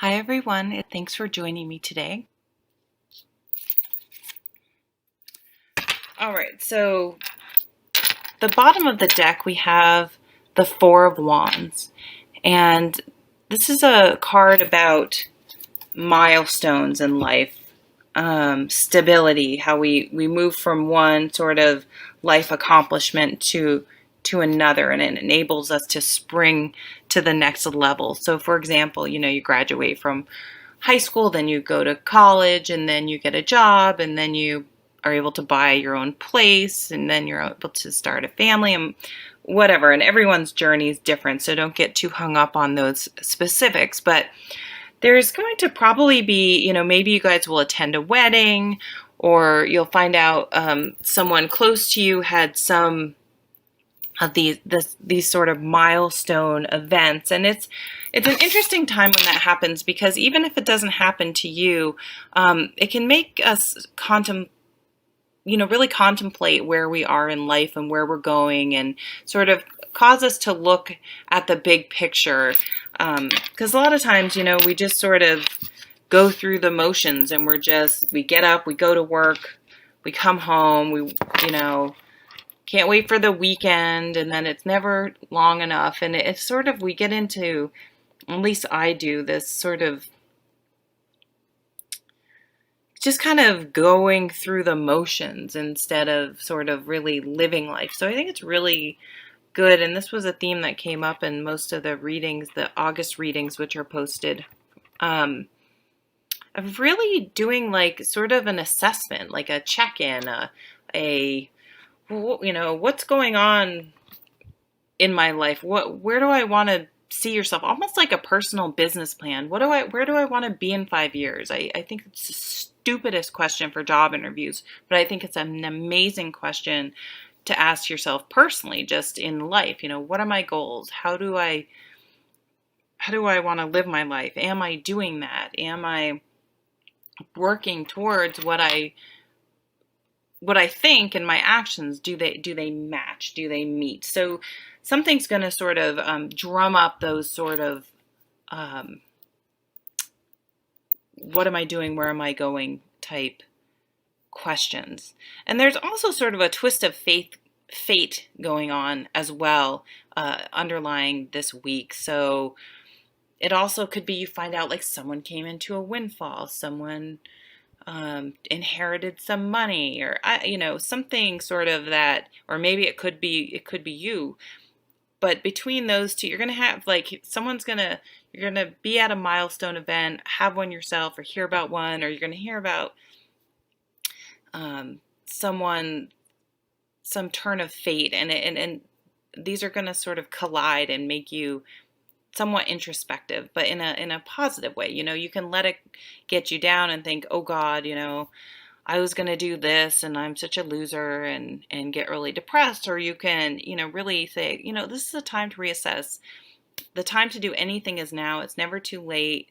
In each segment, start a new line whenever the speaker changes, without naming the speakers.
Hi everyone, and thanks for joining me today. All right, so the bottom of the deck we have the Four of Wands, and this is a card about milestones in life, stability, how we move from one sort of life accomplishment to another, and it enables us to spring to the next level. So, for example, you graduate from high school, then you go to college, and then you get a job, and then you are able to buy your own place, and then you're able to start a family and whatever. And everyone's journey is different, so don't get too hung up on those specifics. But there's going to probably be, maybe you guys will attend a wedding, or you'll find out someone close to you had some of these sort of milestone events, and it's an interesting time when that happens, because even if it doesn't happen to you, it can make us really contemplate where we are in life and where we're going, and sort of cause us to look at the big picture. Because a lot of times, we just sort of go through the motions, and we get up, we go to work, we come home, we can't wait for the weekend, and then it's never long enough. And it's sort of, we get into, at least I do, this sort of just kind of going through the motions instead of sort of really living life. So I think it's really good. And this was a theme that came up in most of the readings, the August readings, which are posted, of really doing like sort of an assessment, like a check-in, what's going on in my life? Where do I want to see yourself? Almost like a personal business plan. Where do I want to be in 5 years? I think it's the stupidest question for job interviews, but I think it's an amazing question to ask yourself personally, just in life. What are my goals? How do I want to live my life? Am I doing that? Am I working towards what I think, and my actions, do they match? Do they meet? So something's going to sort of drum up those sort of what am I doing? Where am I going? Type questions. And there's also sort of a twist of fate going on as well, underlying this week. So it also could be you find out like someone came into a windfall, someone inherited some money, or something sort of that, or maybe it could be you. But between those two, you're gonna have like you're gonna be at a milestone event, have one yourself, or hear about one, or you're gonna hear about someone, some turn of fate, and these are gonna sort of collide and make you somewhat introspective, but in a positive way. You can let it get you down and think, oh God, I was going to do this and I'm such a loser, and get really depressed. Or you can, really say, this is a time to reassess. The time to do anything is now. It's never too late.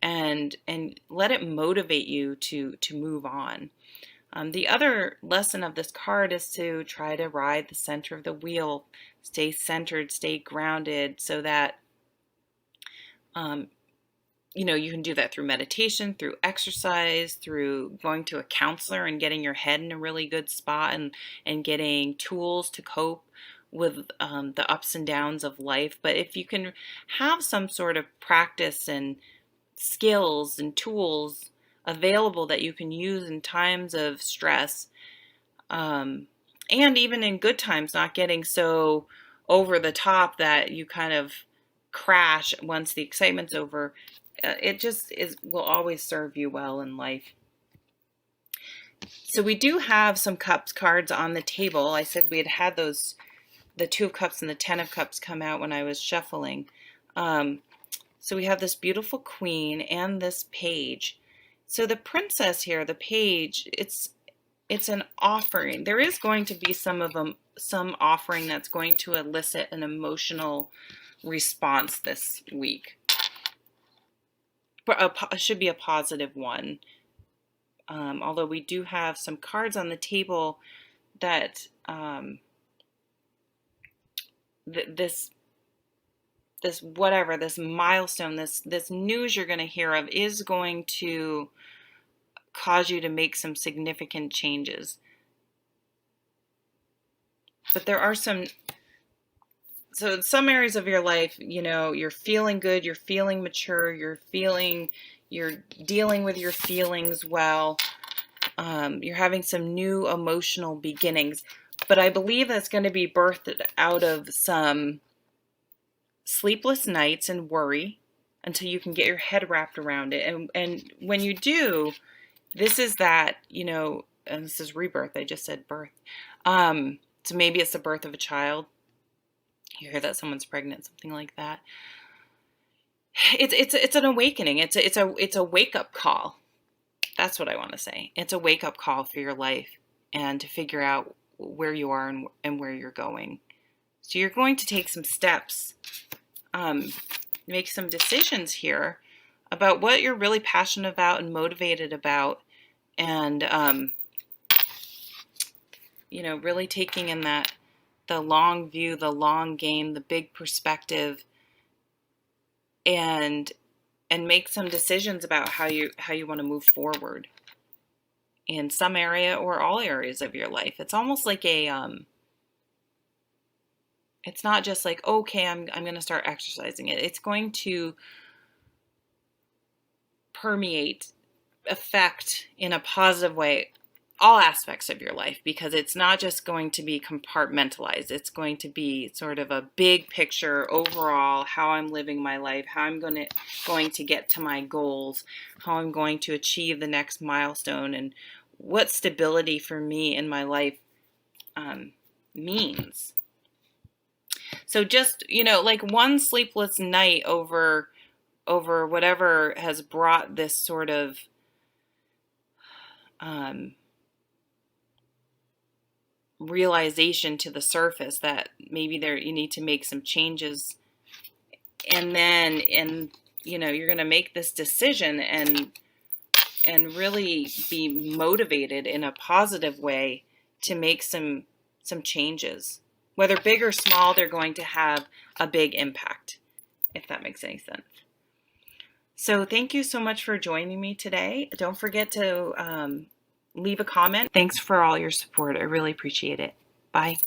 And let it motivate you to move on. The other lesson of this card is to try to ride the center of the wheel, stay centered, stay grounded, so that you can do that through meditation, through exercise, through going to a counselor and getting your head in a really good spot, and getting tools to cope with the ups and downs of life. But if you can have some sort of practice and skills and tools available that you can use in times of stress, and even in good times, not getting so over the top that you kind of crash once the excitement's over, it just will always serve you well in life. So we do have some cups cards on the table. I said we had those, the Two of Cups and the Ten of Cups, come out when I was shuffling. So we have this beautiful Queen and this Page. So the Princess here, the Page, it's an offering. There is going to be some offering that's going to elicit an emotional response this week. It should be a positive one. Although we do have some cards on the table that this whatever, this milestone, this news you're going to hear of is going to cause you to make some significant changes. But there are some areas of your life, you're feeling good, you're feeling mature, you're dealing with your feelings well. You're having some new emotional beginnings. But I believe that's going to be birthed out of some sleepless nights and worry until you can get your head wrapped around it. And when you do, this is that, and this is rebirth. I just said birth. So maybe it's the birth of a child. You hear that someone's pregnant, something like that. It's an awakening. It's a wake up call. That's what I want to say. It's a wake up call for your life and to figure out where you are and where you're going. So you're going to take some steps, make some decisions here about what you're really passionate about and motivated about, and really taking in the long view, the long game, the big perspective, and make some decisions about how you want to move forward in some area or all areas of your life. It's almost like it's not just like, okay, I'm going to start exercising it. It's going to permeate, affect in a positive way all aspects of your life, because it's not just going to be compartmentalized. It's going to be sort of a big picture overall, how I'm living my life, how I'm going to get to my goals, how I'm going to achieve the next milestone, and what stability for me in my life means. So just, like one sleepless night over whatever has brought this sort of realization to the surface that maybe you need to make some changes, and then you're going to make this decision and really be motivated in a positive way to make some changes, whether big or small. They're going to have a big impact, if that makes any sense. So thank you so much for joining me today. Don't forget to leave a comment. Thanks for all your support. I really appreciate it. Bye.